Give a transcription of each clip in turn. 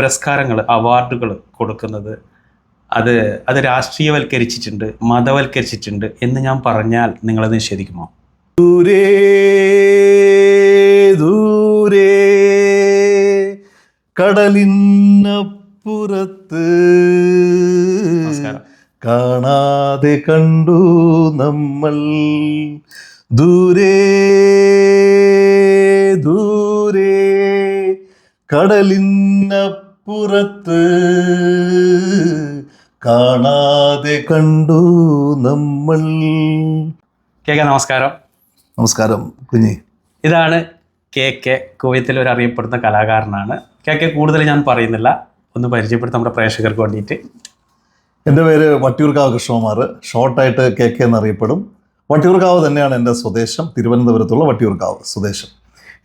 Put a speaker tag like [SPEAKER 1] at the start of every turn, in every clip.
[SPEAKER 1] പുരസ്കാരങ്ങൾ, അവാർഡുകൾ കൊടുക്കുന്നത് അത് അത് രാഷ്ട്രീയവൽക്കരിച്ചിട്ടുണ്ട്, മതവൽക്കരിച്ചിട്ടുണ്ട് എന്ന് ഞാൻ പറഞ്ഞാൽ നിങ്ങളത് നിഷേധിക്കുമോ?
[SPEAKER 2] ദൂരേ ദൂരേ കടലിനപ്പുറത്ത് കാണാതെ കണ്ടു നമ്മൾ, ദൂരേ ദൂരേ കടലിനപ്പുറത്ത് കാണാതെ കണ്ടു നമ്മൾ.
[SPEAKER 1] കെ നമസ്കാരം.
[SPEAKER 2] നമസ്കാരം കുഞ്ഞി.
[SPEAKER 1] ഇതാണ് കെ കുവൈത്തിൽ ഒരു അറിയപ്പെടുന്ന കലാകാരനാണ്. കെ കൂടുതൽ ഞാൻ പറയുന്നില്ല, ഒന്ന് പരിചയപ്പെടുത്ത നമ്മുടെ പ്രേക്ഷകർക്ക് വേണ്ടിയിട്ട്.
[SPEAKER 2] എൻ്റെ പേര് വട്ടിയൂർക്കാവ് കൃഷ്ണകുമാർ, ഷോർട്ടായിട്ട് കെ എന്നറിയപ്പെടും. വട്ടിയൂർക്കാവ് തന്നെയാണ് എൻ്റെ സ്വദേശം, തിരുവനന്തപുരത്തുള്ള വട്ടിയൂർക്കാവ് സ്വദേശം.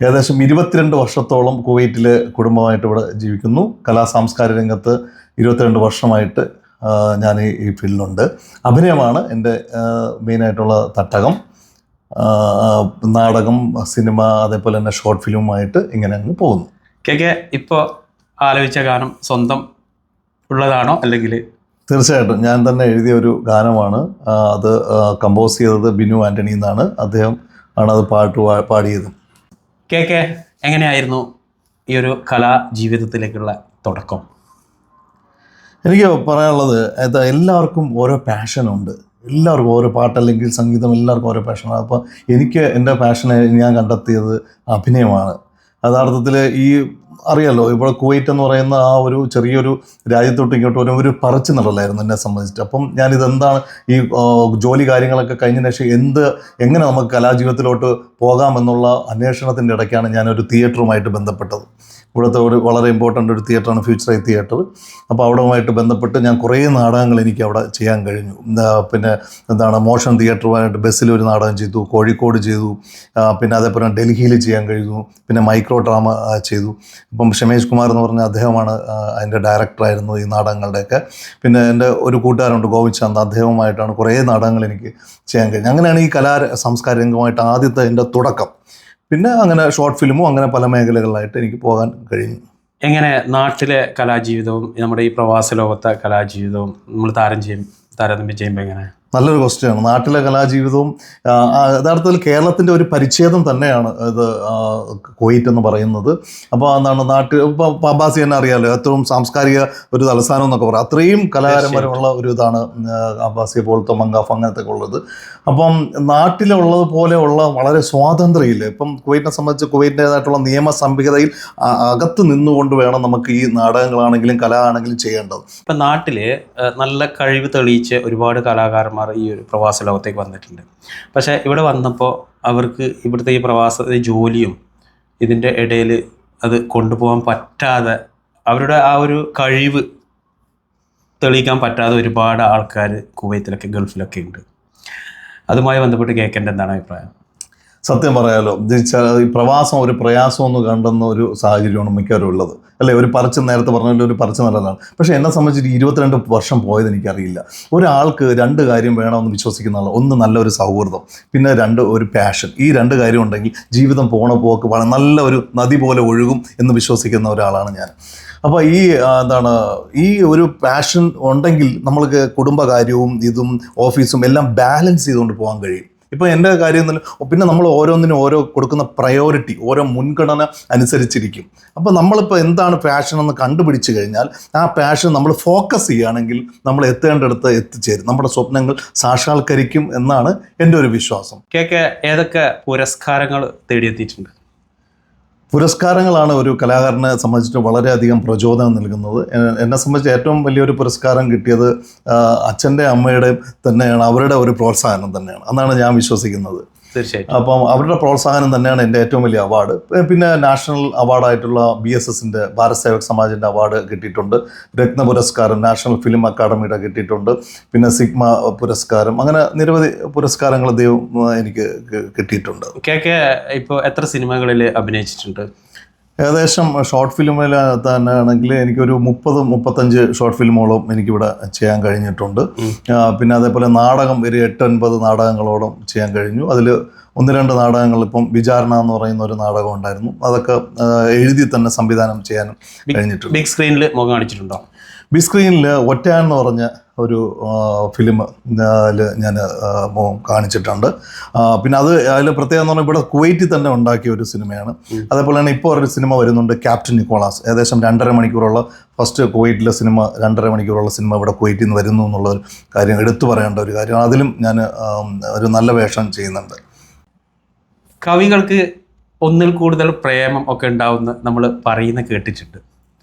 [SPEAKER 2] ഏകദേശം 22 വർഷത്തോളം കുവൈറ്റിൽ കുടുംബമായിട്ട് ഇവിടെ ജീവിക്കുന്നു. സാംസ്കാരിക രംഗത്ത് 22 വർഷമായിട്ട് ഞാൻ ഈ ഫീൽഡിലുണ്ട്. അഭിനയമാണ് എൻ്റെ മെയിനായിട്ടുള്ള തട്ടകം. നാടകം, സിനിമ, അതേപോലെ തന്നെ ഷോർട്ട് ഫിലിമുമായിട്ട് ഇങ്ങനെ അങ്ങ് പോകുന്നു.
[SPEAKER 1] കെ ഇപ്പോൾ ആലോചിച്ച ഗാനം സ്വന്തം ഉള്ളതാണോ? അല്ലെങ്കിൽ?
[SPEAKER 2] തീർച്ചയായിട്ടും ഞാൻ തന്നെ എഴുതിയ ഒരു ഗാനമാണ്. അത് കമ്പോസ് ചെയ്തത് ബിനു ആൻ്റണി എന്നാണ്. അദ്ദേഹം ആണ് അത് പാടിയത്.
[SPEAKER 1] കെ എങ്ങനെയായിരുന്നു ഈ ഒരു കലാ ജീവിതത്തിലേക്കുള്ള തുടക്കം?
[SPEAKER 2] എനിക്ക് പറയാനുള്ളത്, എല്ലാവർക്കും ഓരോ പാഷനുണ്ട്. എല്ലാവർക്കും ഓരോ പാട്ടല്ലെങ്കിൽ സംഗീതം, എല്ലാവർക്കും ഓരോ പാഷനാണ്. അപ്പോൾ എനിക്ക് എൻ്റെ പാഷനെ ഞാൻ കണ്ടെത്തിയത് അഭിനയമാണ്. യഥാർത്ഥത്തിൽ ഈ അറിയാലോ, ഇപ്പോൾ കുവൈറ്റ് എന്ന് പറയുന്ന ആ ഒരു ചെറിയൊരു രാജ്യത്തോട്ട് ഇങ്ങോട്ട് ഒരു പറച്ചു നടലായിരുന്നു എന്നെ സംബന്ധിച്ചിട്ട്. അപ്പം ഞാനിതെന്താണ് ഈ ജോലി കാര്യങ്ങളൊക്കെ കഴിഞ്ഞതിന് ശേഷം എങ്ങനെ നമുക്ക് കലാജീവിതത്തിലോട്ട് പോകാമെന്നുള്ള അന്വേഷണത്തിൻ്റെ ഇടയ്ക്കാണ് ഞാനൊരു തിയേറ്ററുമായിട്ട് ബന്ധപ്പെട്ടത്. ഇവിടുത്തെ ഒരു വളരെ ഇമ്പോർട്ടൻ്റ് ഒരു തിയേറ്ററാണ് ഫ്യൂച്ചർ ഐ തിയേറ്റർ. അപ്പോൾ അവിടെയുമായിട്ട് ബന്ധപ്പെട്ട് ഞാൻ കുറേ നാടകങ്ങൾ എനിക്ക് അവിടെ ചെയ്യാൻ കഴിഞ്ഞു. പിന്നെ മോഷൻ തിയേറ്ററുമായിട്ട് ബസ്സിലൊരു നാടകം ചെയ്തു, കോഴിക്കോട് ചെയ്തു, പിന്നെ അതേപോലെ ഡൽഹിയിൽ ചെയ്യാൻ കഴിഞ്ഞു, പിന്നെ മൈക്രോ ഡ്രാമ ചെയ്തു. ഇപ്പം ഷമേഷ് കുമാർ എന്ന് പറഞ്ഞ അദ്ദേഹമാണ് അതിൻ്റെ ഡയറക്ടറായിരുന്നു ഈ നാടകങ്ങളുടെയൊക്കെ. പിന്നെ എൻ്റെ ഒരു കൂട്ടുകാരുണ്ട് ഗോവിന്ദ് ചന്ദ്, അദ്ദേഹവുമായിട്ടാണ് കുറേ നാടകങ്ങൾ എനിക്ക് ചെയ്യാൻ കഴിഞ്ഞത്. അങ്ങനെയാണ് ഈ സാംസ്കാരിക രംഗമായിട്ട് ആദ്യത്തെ എൻ്റെ തുടക്കം. പിന്നെ അങ്ങനെ ഷോർട്ട് ഫിലിമും അങ്ങനെ പല മേഖലകളിലായിട്ട് എനിക്ക് പോകാൻ കഴിഞ്ഞു.
[SPEAKER 1] എങ്ങനെ നാട്ടിലെ കലാജീവിതവും നമ്മുടെ ഈ പ്രവാസ ലോകത്തെ കലാജീവിതവും നമ്മൾ താരതമ്യം ചെയ്യുമ്പോൾ എങ്ങനെ?
[SPEAKER 2] നല്ലൊരു ക്വസ്റ്റ്യനാണ്. നാട്ടിലെ കലാജീവിതവും യഥാർത്ഥത്തിൽ കേരളത്തിൻ്റെ ഒരു പരിച്ഛേദം തന്നെയാണ് ഇത് കുവൈറ്റ് എന്ന് പറയുന്നത്. അപ്പോൾ എന്താണ് നാട്ടിൽ ഇപ്പോൾ അബ്ബാസി തന്നെ അറിയാമല്ലോ, ഏറ്റവും സാംസ്കാരിക ഒരു തലസ്ഥാനം എന്നൊക്കെ പറയാം. അത്രയും കലാകാരന്മാരുള്ള ഒരു ഇതാണ് അബ്ബാസിയെ പോലത്തെ മങ്കാഫ് അങ്ങനത്തെ ഉള്ളത്. അപ്പം നാട്ടിലുള്ളത് പോലെയുള്ള വളരെ സ്വാതന്ത്ര്യമില്ല. ഇപ്പം കുവൈറ്റിനെ സംബന്ധിച്ച് കുവൈറ്റിൻ്റേതായിട്ടുള്ള നിയമ സംഹിതയിൽ അകത്ത് നിന്നുകൊണ്ട് വേണം നമുക്ക് ഈ നാടകങ്ങളാണെങ്കിലും കല ആണെങ്കിലും ചെയ്യേണ്ടത്.
[SPEAKER 1] ഇപ്പം നാട്ടിൽ നല്ല കഴിവ് തെളിയിച്ച് ഒരുപാട് കലാകാരന്മാർ ഈ ഒരു പ്രവാസ ലോകത്തേക്ക് വന്നിട്ടുണ്ട്. പക്ഷേ ഇവിടെ വന്നപ്പോൾ അവർക്ക് ഇവിടുത്തെ ഈ പ്രവാസ ജോലിയും ഇതിൻ്റെ ഇടയിൽ അത് കൊണ്ടുപോകാൻ പറ്റാതെ, അവരുടെ ആ ഒരു കഴിവ് തെളിയിക്കാൻ പറ്റാതെ ഒരുപാട് ആൾക്കാർ കുവൈത്തിലൊക്കെ ഗൾഫിലൊക്കെ ഉണ്ട്. അതുമായി ബന്ധപ്പെട്ട് കേൾക്കേണ്ട എന്താണ് അഭിപ്രായം?
[SPEAKER 2] സത്യം പറയാലോ, ഈ പ്രവാസം ഒരു പ്രയാസമൊന്നും കണ്ടെന്ന ഒരു സാഹചര്യമാണ് മിക്കവരും ഉള്ളത് അല്ലേ. ഒരു പറച്ച് നേരത്തെ പറഞ്ഞ ഒരു പറച്ച് നല്ലതാണ്. പക്ഷേ എന്നെ സംബന്ധിച്ചിട്ട് 22 വർഷം പോയത് എനിക്കറിയില്ല. ഒരാൾക്ക് 2 കാര്യം വേണമെന്ന് വിശ്വസിക്കുന്ന ആൾ, ഒന്ന് നല്ലൊരു സൗഹൃദം, പിന്നെ 2 ഒരു പാഷൻ. ഈ 2 കാര്യം ഉണ്ടെങ്കിൽ ജീവിതം പോണ പോക്ക് വളരെ നല്ല ഒരു നദി പോലെ ഒഴുകും എന്ന് വിശ്വസിക്കുന്ന ഒരാളാണ് ഞാൻ. അപ്പോൾ ഈ ഒരു പാഷൻ ഉണ്ടെങ്കിൽ നമ്മൾക്ക് കുടുംബകാര്യവും ഇതും ഓഫീസും എല്ലാം ബാലൻസ് ചെയ്തുകൊണ്ട് പോകാൻ കഴിയും. ഇപ്പോൾ എൻ്റെ കാര്യം പിന്നെ നമ്മൾ ഓരോന്നിനും ഓരോ കൊടുക്കുന്ന പ്രയോറിറ്റി, ഓരോ മുൻഗണന അനുസരിച്ചിരിക്കും. അപ്പോൾ നമ്മളിപ്പോൾ എന്താണ് പാഷൻ എന്ന് കണ്ടുപിടിച്ച് കഴിഞ്ഞാൽ ആ പാഷൻ നമ്മൾ ഫോക്കസ് ചെയ്യുകയാണെങ്കിൽ നമ്മൾ എത്തേണ്ടടുത്ത് എത്തിച്ചേരും, നമ്മുടെ സ്വപ്നങ്ങൾ സാക്ഷാത്കരിക്കും എന്നാണ് എൻ്റെ ഒരു വിശ്വാസം.
[SPEAKER 1] ഏതൊക്കെ പുരസ്കാരങ്ങൾ തേടിയെത്തിയിട്ടുണ്ട്?
[SPEAKER 2] പുരസ്കാരങ്ങളാണ് ഒരു കലാകാരനെ സംബന്ധിച്ചിട്ട് വളരെയധികം പ്രചോദനം നൽകുന്നത്. എന്നെ സംബന്ധിച്ച് ഏറ്റവും വലിയൊരു പുരസ്കാരം കിട്ടിയത് അച്ഛൻ്റെ അമ്മയുടെയും തന്നെയാണ്, അവരുടെ ഒരു പ്രോത്സാഹനം തന്നെയാണ് എന്നാണ് ഞാൻ വിശ്വസിക്കുന്നത്.
[SPEAKER 1] തീർച്ചയായിട്ടും.
[SPEAKER 2] അപ്പം അവരുടെ പ്രോത്സാഹനം തന്നെയാണ് എൻ്റെ ഏറ്റവും വലിയ അവാർഡ്. പിന്നെ നാഷണൽ അവാർഡായിട്ടുള്ള BSSൻ്റെ ഭാരത് സേവക് സമാജിൻ്റെ അവാർഡ് കിട്ടിയിട്ടുണ്ട്. രത്ന പുരസ്കാരം നാഷണൽ ഫിലിം അക്കാദമിയുടെ കിട്ടിയിട്ടുണ്ട്. പിന്നെ സിഗ്മ പുരസ്കാരം, അങ്ങനെ നിരവധി പുരസ്കാരങ്ങൾ എനിക്ക് കിട്ടിയിട്ടുണ്ട്.
[SPEAKER 1] ഇപ്പോൾ എത്ര സിനിമകളിൽ അഭിനയിച്ചിട്ടുണ്ട്?
[SPEAKER 2] ഏകദേശം ഷോർട്ട് ഫിലിമിൽ തന്നെ ആണെങ്കിൽ എനിക്കൊരു 30-35 ഷോർട്ട് ഫിലിമോളം എനിക്കിവിടെ ചെയ്യാൻ കഴിഞ്ഞിട്ടുണ്ട്. പിന്നെ അതേപോലെ നാടകം ഒരു 8-9 നാടകങ്ങളോളം ചെയ്യാൻ കഴിഞ്ഞു. അതിൽ 2 നാടകങ്ങൾ, ഇപ്പം വിചാരണ എന്ന് പറയുന്ന ഒരു നാടകം ഉണ്ടായിരുന്നു. അതൊക്കെ എഴുതി തന്നെ സംവിധാനം ചെയ്യാനും കഴിഞ്ഞിട്ടുണ്ട്.
[SPEAKER 1] ബിഗ് സ്ക്രീനിൽ മുഖം കാണിച്ചിട്ടുണ്ടോ?
[SPEAKER 2] ബിഗ് സ്ക്രീനിൽ ഒറ്റയാൻ എന്ന് പറഞ്ഞ ഒരു ഫിലിം ഞാൻ കാണിച്ചിട്ടുണ്ട്. പിന്നെ അതിൽ പ്രത്യേകം എന്ന് പറഞ്ഞാൽ ഇവിടെ കുവൈറ്റിൽ തന്നെ ഉണ്ടാക്കിയ ഒരു സിനിമയാണ്. അതേപോലെ തന്നെ ഇപ്പോൾ ഒരു സിനിമ വരുന്നുണ്ട്, ക്യാപ്റ്റൻ നിക്കോളാസ്. ഏകദേശം 2.5 മണിക്കൂറുള്ള ഫസ്റ്റ് കുവൈറ്റിലെ സിനിമ, 2.5 മണിക്കൂറുള്ള സിനിമ ഇവിടെ കുവൈറ്റിൽ നിന്ന് വരുന്നു എന്നുള്ളൊരു കാര്യം എടുത്തു പറയേണ്ട ഒരു കാര്യമാണ്. അതിലും ഞാൻ ഒരു നല്ല വേഷം ചെയ്യുന്നുണ്ട്.
[SPEAKER 1] കവികൾക്ക് ഒന്നിൽ കൂടുതൽ പ്രേമം ഒക്കെ ഉണ്ടാവുന്ന നമ്മൾ പറയുന്ന കേട്ടിട്ടുണ്ട്.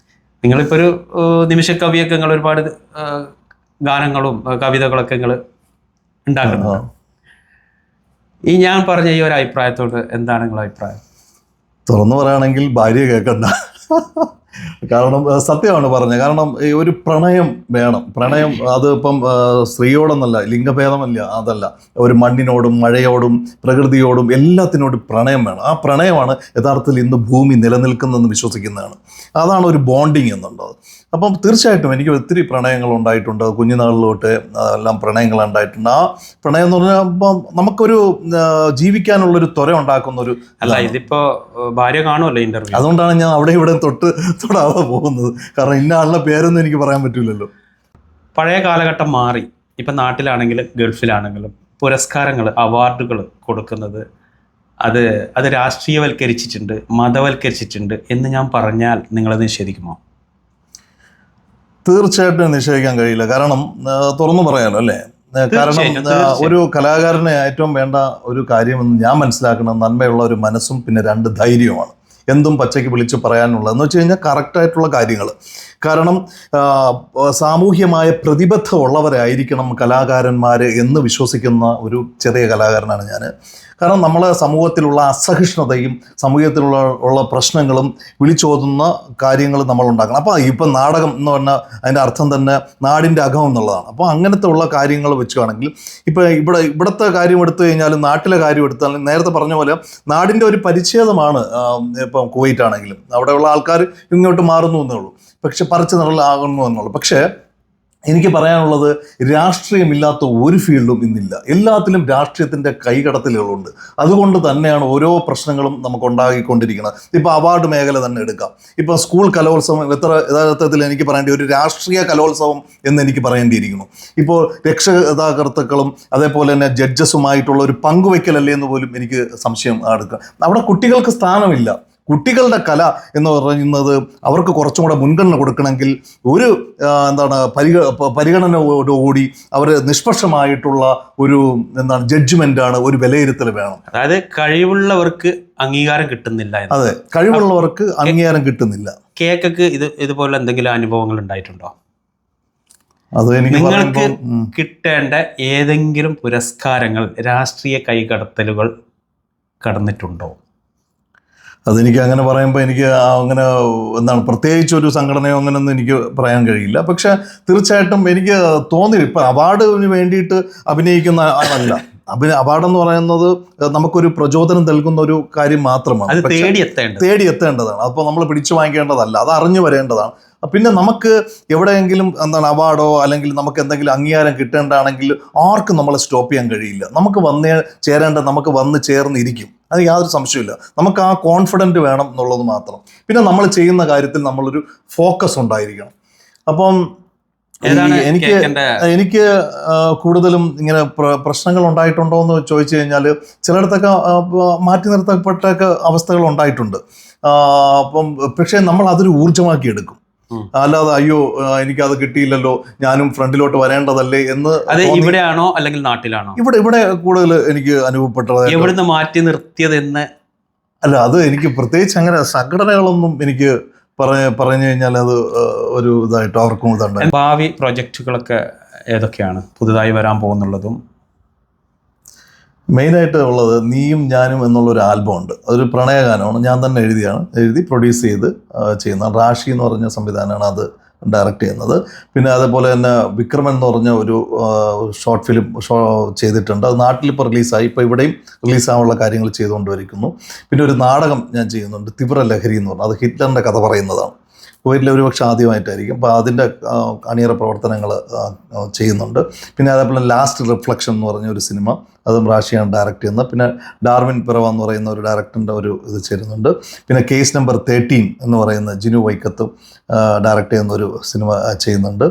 [SPEAKER 1] നിങ്ങളിപ്പോൾ ഒരു നിമിഷക്കവിയൊക്കെ നിങ്ങൾ ഒരുപാട് ഗാനങ്ങളും കവിതകളൊക്കെ നിങ്ങൾ ഉണ്ടാക്കുന്നുണ്ട്. ഈ ഞാൻ പറഞ്ഞ ഈ ഒരു അഭിപ്രായത്തോട് എന്താണ് നിങ്ങളുടെ അഭിപ്രായം?
[SPEAKER 2] തുറന്നു പറയുകയാണെങ്കിൽ ഭാര്യ കേൾക്കണ്ട. കാരണം സത്യമാണ് പറഞ്ഞത്. കാരണം ഈ ഒരു പ്രണയം വേണം. പ്രണയം അത് ഇപ്പം സ്ത്രീയോടൊന്നല്ല, ലിംഗഭേദമല്ല, അതല്ല. ഒരു മണ്ണിനോടും മഴയോടും പ്രകൃതിയോടും എല്ലാത്തിനോടും പ്രണയം വേണം. ആ പ്രണയമാണ് യഥാർത്ഥത്തിൽ ഇന്ന് ഭൂമി നിലനിൽക്കുന്നതെന്ന് വിശ്വസിക്കുന്നതാണ്. അതാണ് ഒരു ബോണ്ടിങ് എന്നുള്ളത്. അപ്പം തീർച്ചയായിട്ടും എനിക്ക് ഒത്തിരി പ്രണയങ്ങൾ ഉണ്ടായിട്ടുണ്ട്. കുഞ്ഞുനാളിലോട്ട് എല്ലാം പ്രണയങ്ങൾ ഉണ്ടായിട്ടുണ്ട്. ആ പ്രണയം എന്ന് പറഞ്ഞാൽ ഇപ്പം നമുക്കൊരു ജീവിക്കാനുള്ളൊരു ത്വര ഉണ്ടാക്കുന്ന ഒരു
[SPEAKER 1] അല്ല. ഇതിപ്പോ ഭാര്യ കാണുമല്ലോ ഇന്റർവ്യൂ.
[SPEAKER 2] അതുകൊണ്ടാണ് ഞാൻ അവിടെ ഇവിടെ തൊടാതെ പോകുന്നത്. കാരണം ഇന്ന ആളുടെ പേരൊന്നും എനിക്ക് പറയാൻ പറ്റില്ലല്ലോ.
[SPEAKER 1] പഴയ കാലഘട്ടം മാറി. ഇപ്പം നാട്ടിലാണെങ്കിലും ഗൾഫിലാണെങ്കിലും പുരസ്കാരങ്ങൾ, അവാർഡുകൾ കൊടുക്കുന്നത് അത് രാഷ്ട്രീയവൽക്കരിച്ചിട്ടുണ്ട്, മതവൽക്കരിച്ചിട്ടുണ്ട് എന്ന് ഞാൻ പറഞ്ഞാൽ നിങ്ങളത് നിഷേധിക്കുമോ?
[SPEAKER 2] തീർച്ചയായിട്ടും നിഷേധിക്കാൻ കഴിയില്ല. കാരണം തുറന്നു പറയാലോ അല്ലേ. കാരണം ഒരു കലാകാരനെ ഏറ്റവും വേണ്ട ഒരു കാര്യമെന്ന് ഞാൻ മനസ്സിലാക്കണം, നന്മയുള്ള ഒരു മനസ്സും പിന്നെ 2 ധൈര്യവുമാണ്. എന്തും പച്ചയ്ക്ക് വിളിച്ച് പറയാനുള്ളത് എന്ന് വെച്ച് കഴിഞ്ഞാൽ കറക്റ്റായിട്ടുള്ള കാര്യങ്ങൾ. കാരണം സാമൂഹ്യമായ പ്രതിബദ്ധത ഉള്ളവരായിരിക്കണം കലാകാരന്മാർ എന്ന് വിശ്വസിക്കുന്ന ഒരു ചെറിയ കലാകാരനാണ് ഞാൻ. കാരണം നമ്മളെ സമൂഹത്തിലുള്ള അസഹിഷ്ണുതയും സമൂഹത്തിലുള്ള പ്രശ്നങ്ങളും വിളിച്ചോതുന്ന കാര്യങ്ങൾ നമ്മൾ ഉണ്ടാക്കണം. അപ്പോൾ ഇപ്പം നാടകം എന്ന് പറഞ്ഞാൽ അതിൻ്റെ അർത്ഥം തന്നെ നാടിൻ്റെ അകം എന്നുള്ളതാണ്. അപ്പോൾ അങ്ങനത്തെ ഉള്ള കാര്യങ്ങൾ വെക്കുകയാണെങ്കിൽ ഇപ്പോൾ ഇവിടുത്തെ കാര്യം എടുത്തു കഴിഞ്ഞാലും നാട്ടിലെ കാര്യം എടുത്താലും നേരത്തെ പറഞ്ഞ പോലെ നാടിൻ്റെ ഒരു പരിച്ഛേദമാണ്. ഇപ്പം കുവൈറ്റ് ആണെങ്കിലും അവിടെയുള്ള ആൾക്കാർ ഇങ്ങോട്ട് മാറുന്നു എന്നേ ഉള്ളൂ, പക്ഷെ പറിച്ച് നിറലാകുന്നു എന്നുള്ളൂ. പക്ഷേ എനിക്ക് പറയാനുള്ളത്, രാഷ്ട്രീയമില്ലാത്ത ഒരു ഫീൽഡും ഇന്നില്ല. എല്ലാത്തിലും രാഷ്ട്രീയത്തിൻ്റെ കൈകടത്തലുകളുണ്ട്. അതുകൊണ്ട് തന്നെയാണ് ഓരോ പ്രശ്നങ്ങളും നമുക്ക് ഉണ്ടാക്കിക്കൊണ്ടിരിക്കുന്നത്. ഇപ്പോൾ അവാർഡ് മേഖല തന്നെ എടുക്കാം. ഇപ്പോൾ സ്കൂൾ കലോത്സവം യഥാർത്ഥത്തിൽ എനിക്ക് പറയേണ്ടി ഒരു രാഷ്ട്രീയ കലോത്സവം എന്ന് എനിക്ക് പറയേണ്ടിയിരിക്കുന്നു. ഇപ്പോൾ രക്ഷകർത്താക്കളും അതേപോലെ തന്നെ ജഡ്ജസുമായിട്ടുള്ള ഒരു പങ്കുവയ്ക്കലല്ലേ എന്ന് പോലും എനിക്ക് സംശയം എടുക്കാം. അവിടെ കുട്ടികൾക്ക് സ്ഥാനമില്ല. കുട്ടികളുടെ കല എന്ന് പറയുന്നത് അവർക്ക് കുറച്ചും കൂടെ മുൻഗണന കൊടുക്കണമെങ്കിൽ ഒരു പരിഗണനയോടുകൂടി അവർ നിഷ്പക്ഷമായിട്ടുള്ള ഒരു ജഡ്ജ്മെൻ്റാണ്, ഒരു വിലയിരുത്തൽ വേണം.
[SPEAKER 1] അതായത് കഴിവുള്ളവർക്ക് അംഗീകാരം കിട്ടുന്നില്ല.
[SPEAKER 2] അതെ, കഴിവുള്ളവർക്ക് അംഗീകാരം കിട്ടുന്നില്ല.
[SPEAKER 1] കേക്കൊക്കെ ഇതുപോലെ എന്തെങ്കിലും അനുഭവങ്ങൾ ഉണ്ടായിട്ടുണ്ടോ?
[SPEAKER 2] അത് എനിക്ക്
[SPEAKER 1] നിങ്ങൾക്ക് കിട്ടേണ്ട ഏതെങ്കിലും പുരസ്കാരങ്ങൾ രാഷ്ട്രീയ കൈകടത്തലുകൾ കടന്നിട്ടുണ്ടോ?
[SPEAKER 2] അതെനിക്ക് അങ്ങനെ പറയുമ്പോൾ എനിക്ക് അങ്ങനെ പ്രത്യേകിച്ച് ഒരു സംഘടനയോ അങ്ങനെയൊന്നും എനിക്ക് പറയാൻ കഴിയില്ല. പക്ഷെ തീർച്ചയായിട്ടും എനിക്ക് തോന്നി, ഇപ്പം അവാർഡിന് വേണ്ടിയിട്ട് അഭിനയിക്കുന്ന ആളല്ല. അവാർഡെന്ന് പറയുന്നത് നമുക്കൊരു പ്രചോദനം നൽകുന്ന ഒരു കാര്യം മാത്രമാണ്. തേടി എത്തേണ്ടതാണ്. അപ്പോൾ നമ്മൾ പിടിച്ചു വാങ്ങിക്കേണ്ടതല്ല, അത് അറിഞ്ഞു വരേണ്ടതാണ്. പിന്നെ നമുക്ക് എവിടെയെങ്കിലും അവാർഡോ അല്ലെങ്കിൽ നമുക്ക് എന്തെങ്കിലും അംഗീകാരം കിട്ടേണ്ടതാണെങ്കിൽ ആർക്കും നമ്മളെ സ്റ്റോപ്പ് ചെയ്യാൻ കഴിയില്ല. നമുക്ക് നമുക്ക് വന്ന് ചേർന്നിരിക്കും, അത് യാതൊരു സംശയമില്ല. നമുക്ക് ആ കോൺഫിഡൻറ്റ് വേണം എന്നുള്ളത് മാത്രം. പിന്നെ നമ്മൾ ചെയ്യുന്ന കാര്യത്തിൽ നമ്മളൊരു ഫോക്കസ് ഉണ്ടായിരിക്കണം. അപ്പം എനിക്ക് കൂടുതലും ഇങ്ങനെ പ്രശ്നങ്ങൾ ഉണ്ടായിട്ടുണ്ടോ എന്ന് ചോദിച്ചു കഴിഞ്ഞാൽ ചിലയിടത്തൊക്കെ മാറ്റി നിർത്തപ്പെട്ടൊക്കെ അവസ്ഥകൾ ഉണ്ടായിട്ടുണ്ട്. അപ്പം പക്ഷേ നമ്മൾ അതൊരു ഊർജ്ജമാക്കി എടുക്കും. അല്ലാതെ അയ്യോ എനിക്കത് കിട്ടിയില്ലല്ലോ, ഞാനും ഫ്രണ്ടിലോട്ട് വരേണ്ടതല്ലേ എന്ന്.
[SPEAKER 1] ഇവിടെയാണോ അല്ലെങ്കിൽ നാട്ടിലാണോ?
[SPEAKER 2] ഇവിടെ കൂടുതൽ എനിക്ക് അനുഭവപ്പെട്ടത്.
[SPEAKER 1] എവിടുന്ന് മാറ്റി നിർത്തിയതെന്ന്
[SPEAKER 2] അല്ല, അത് എനിക്ക് പ്രത്യേകിച്ച് അങ്ങനെ സംഘടനകളൊന്നും എനിക്ക് പറഞ്ഞു കഴിഞ്ഞാൽ അത് ഒരു ഇതായിട്ട് അവർക്കും ഇതുണ്ട്.
[SPEAKER 1] ഭാവി പ്രൊജക്റ്റുകളൊക്കെ ഏതൊക്കെയാണ് പുതുതായി വരാൻ പോകുന്നുള്ളതും?
[SPEAKER 2] മെയിനായിട്ട് ഉള്ളത് നീയും ഞാനും എന്നുള്ളൊരു ആൽബം ഉണ്ട്. അതൊരു പ്രണയഗാനമാണ്. ഞാൻ തന്നെ എഴുതി പ്രൊഡ്യൂസ് ചെയ്ത് ചെയ്യുന്ന റാഷി എന്ന് പറഞ്ഞ സംവിധാനമാണ് അത് ഡയറക്റ്റ് ചെയ്യുന്നത്. പിന്നെ അതേപോലെ തന്നെ വിക്രമൻ എന്ന് പറഞ്ഞ ഒരു ഷോർട്ട് ഫിലിം ചെയ്തിട്ടുണ്ട്. അത് നാട്ടിലിപ്പോൾ റിലീസായി, ഇപ്പോൾ ഇവിടെയും റിലീസാകാനുള്ള കാര്യങ്ങൾ ചെയ്തുകൊണ്ടിരിക്കുന്നു. പിന്നെ ഒരു നാടകം ഞാൻ ചെയ്യുന്നുണ്ട്, തീവ്ര ലഹരി എന്ന് പറഞ്ഞാൽ. അത് ഹിറ്റ്ലറിൻ്റെ കഥ പറയുന്നതാണ്. കുവൈറ്റിൽ ഒരുപക്ഷെ ആദ്യമായിട്ടായിരിക്കും. അപ്പോൾ അതിൻ്റെ അണിയറ പ്രവർത്തനങ്ങൾ ചെയ്യുന്നുണ്ട്. പിന്നെ അതേപോലെ ലാസ്റ്റ് റിഫ്ലക്ഷൻ എന്ന് പറഞ്ഞ ഒരു സിനിമ, അതും റാഷിയാണ് ഡയറക്റ്റ് ചെയ്യുന്നത്. പിന്നെ ഡാർവിൻ പിറവ എന്ന് പറയുന്ന ഒരു ഡയറക്ടറിൻ്റെ ഒരു ഇത് ചേരുന്നുണ്ട്. പിന്നെ കേസ് നമ്പർ 13 എന്ന് പറയുന്ന ജിനു വൈക്കത്തും ഡയറക്റ്റ് ചെയ്യുന്ന ഒരു സിനിമ ചെയ്യുന്നുണ്ട്.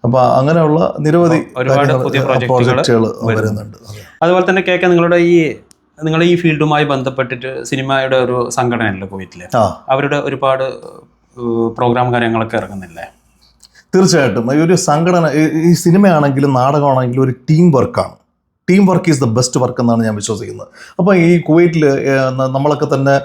[SPEAKER 2] അപ്പോൾ അങ്ങനെയുള്ള നിരവധി
[SPEAKER 1] ഒരുപാട് പുതിയ
[SPEAKER 2] പ്രോജക്റ്റുകൾ വരുന്നുണ്ട്.
[SPEAKER 1] അതുപോലെ തന്നെ കേൾക്കാൻ നിങ്ങൾ ഈ ഫീൽഡുമായി ബന്ധപ്പെട്ടിട്ട് സിനിമയുടെ ഒരു സംഘടനയല്ലേ കുവൈറ്റിൽ, അവരുടെ ഒരുപാട് പ്രോഗ്രാം കാര്യങ്ങളൊക്കെ ഇറങ്ങുന്നില്ലേ?
[SPEAKER 2] തീർച്ചയായിട്ടും ഈ ഒരു സംഘടന, ഈ സിനിമയാണെങ്കിലും നാടകമാണെങ്കിലും ഒരു ടീം വർക്കാണ്. Team work is the best work എന്നാണ് ഞാൻ വിശ്വസിക്കുന്നത്. അപ്പോൾ ഈ കുവൈറ്റിൽ നമ്മളൊക്കെ തന്നെ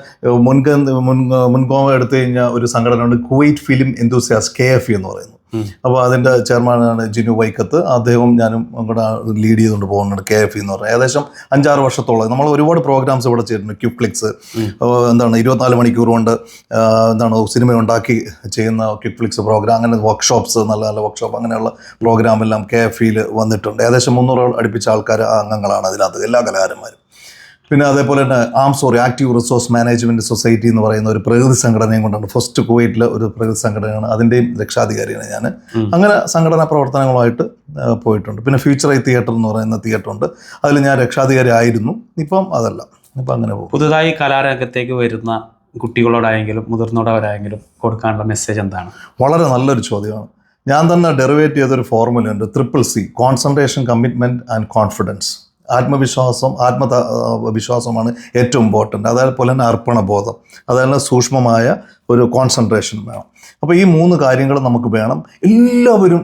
[SPEAKER 2] മുൻഗോമ എടുത്തു കഴിഞ്ഞാൽ ഒരു സംഘടനയുണ്ട്, കുവൈറ്റ് ഫിലിം എന്തൂസിയാസ്റ്റ്, KFE എന്ന് പറയുന്നു. അപ്പോൾ അതിൻ്റെ ചെയർമാനാണ് ജിനു വൈക്കത്ത്. അദ്ദേഹവും ഞാനും കൂടെ ലീഡ് ചെയ്തുകൊണ്ട് പോകുന്നുണ്ട് KFE എന്ന് പറഞ്ഞാൽ. ഏകദേശം 5-6 വർഷത്തോളം നമ്മൾ ഒരുപാട് പ്രോഗ്രാംസ് ഇവിടെ ചെയ്തിട്ടുണ്ട്. ക്വിക്ക്ഫ്ലിക്സ് 24 മണിക്കൂർ കൊണ്ട് സിനിമ ഉണ്ടാക്കി ചെയ്യുന്ന ക്വിക്ക്ഫ്ലിക്സ് പ്രോഗ്രാം, അങ്ങനെ വർക്ക്ഷോപ്സ്, നല്ല നല്ല വർക്ക്ഷോപ്പ്, അങ്ങനെയുള്ള പ്രോഗ്രാമെല്ലാം KFEയിൽ വന്നിട്ടുണ്ട്. ഏകദേശം 300 അടുപ്പിച്ച ആൾക്കാർ അംഗങ്ങളാണ് അതിനകത്ത്, എല്ലാ കലാകാരന്മാരും. പിന്നെ അതേപോലെ തന്നെ ആക്റ്റീവ് റിസോഴ്സ് മാനേജ്മെൻറ്റ് സൊസൈറ്റി എന്ന് പറയുന്ന ഒരു പ്രകൃതി സംഘടനയും കൊണ്ടാണ്, ഫസ്റ്റ് കുവൈറ്റിലെ ഒരു പ്രകൃതി സംഘടനയാണ്, അതിൻ്റെയും രക്ഷാധികാരിയാണ് ഞാൻ. അങ്ങനെ സംഘടനാ പ്രവർത്തനങ്ങളുമായിട്ട് പോയിട്ടുണ്ട്. പിന്നെ ഫ്യൂച്ചർ ഐ തിയേറ്റർ എന്ന് പറയുന്ന തിയേറ്ററുണ്ട്, അതിൽ ഞാൻ രക്ഷാധികാരി ആയിരുന്നു. ഇപ്പം അതല്ല, ഇപ്പം അങ്ങനെ പോകും.
[SPEAKER 1] പുതുതായി കലാരംഗത്തേക്ക് വരുന്ന കുട്ടികളോടായെങ്കിലും മുതിർന്നവരായെങ്കിലും കൊടുക്കാനുള്ള മെസ്സേജ് എന്താണ്?
[SPEAKER 2] വളരെ നല്ലൊരു ചോദ്യമാണ്. ഞാൻ തന്നെ ഡെറിവേറ്റ് ചെയ്തൊരു ഫോർമുലയുണ്ട്, 3C: concentration, commitment and confidence. ആത്മവിശ്വാസമാണ് ഏറ്റവും ഇമ്പോർട്ടൻ്റ്. അതേപോലെ തന്നെ അർപ്പണബോധം, അതേപോലെ സൂക്ഷ്മമായ ഒരു കോൺസെൻട്രേഷൻ വേണം. അപ്പോൾ ഈ 3 കാര്യങ്ങൾ നമുക്ക് വേണം. എല്ലാവരും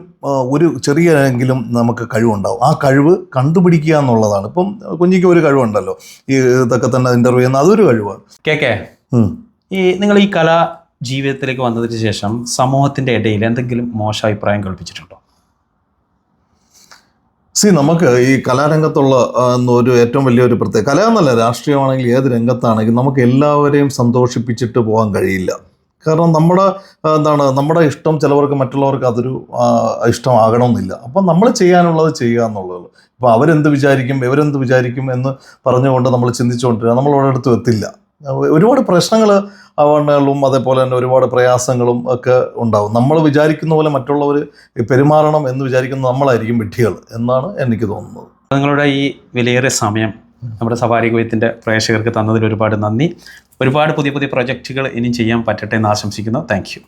[SPEAKER 2] ഒരു ചെറിയെങ്കിലും നമുക്ക് കഴിവുണ്ടാവും. ആ കഴിവ് കണ്ടുപിടിക്കുക എന്നുള്ളതാണ്. ഇപ്പം കുഞ്ഞിക്ക് ഒരു കഴിവുണ്ടല്ലോ, ഈ ഇതൊക്കെ തന്നെ ഇൻ്റർവ്യൂ ചെയ്യുന്ന, അതൊരു കഴിവാണ്.
[SPEAKER 1] ഈ നിങ്ങൾ ഈ കലാ ജീവിതത്തിലേക്ക് വന്നതിന് ശേഷം സമൂഹത്തിൻ്റെ ഇടയിൽ എന്തെങ്കിലും മോശ അഭിപ്രായം കൽപ്പിച്ചിട്ടുണ്ടോ?
[SPEAKER 2] നമുക്ക് ഈ കലാരംഗത്തുള്ള ഒരു ഏറ്റവും വലിയൊരു പ്രത്യേക, കല എന്നല്ല, രാഷ്ട്രീയമാണെങ്കിൽ ഏത് രംഗത്താണെങ്കിലും നമുക്ക് എല്ലാവരെയും സന്തോഷിപ്പിച്ചിട്ട് പോകാൻ കഴിയില്ല. കാരണം നമ്മുടെ ഇഷ്ടം ചിലവർക്ക് മറ്റുള്ളവർക്ക് അതൊരു ഇഷ്ടമാകണമെന്നില്ല. അപ്പം നമ്മൾ ചെയ്യാനുള്ളത് ചെയ്യുക എന്നുള്ളത്. അപ്പോൾ അവരെന്ത് വിചാരിക്കും, ഇവരെന്ത് വിചാരിക്കും എന്ന് പറഞ്ഞുകൊണ്ട് നമ്മൾ ചിന്തിച്ചുകൊണ്ടിരിക്കുക, നമ്മൾ ഒരിടത്തും എത്തില്ല. ഒരുപാട് പ്രശ്നങ്ങൾ അവണ്ണകളും അതേപോലെ തന്നെ ഒരുപാട് പ്രയാസങ്ങളും ഒക്കെ ഉണ്ടാവും. നമ്മൾ വിചാരിക്കുന്ന പോലെ മറ്റുള്ളവർ പെരുമാറണം എന്ന് വിചാരിക്കുന്ന നമ്മളായിരിക്കും വിഡ്ഢികൾ എന്നാണ് എനിക്ക് തോന്നുന്നത്.
[SPEAKER 1] നിങ്ങളുടെ ഈ വിലയേറിയ സമയം നമ്മുടെ സഫാരി കുവൈത്തിൻ്റെ പ്രേക്ഷകർക്ക് തന്നതിൽ ഒരുപാട് നന്ദി. ഒരുപാട് പുതിയ പുതിയ പ്രൊജക്റ്റുകൾ ഇനിയും ചെയ്യാൻ പറ്റട്ടെ എന്ന് ആശംസിക്കുന്നു. Thank you.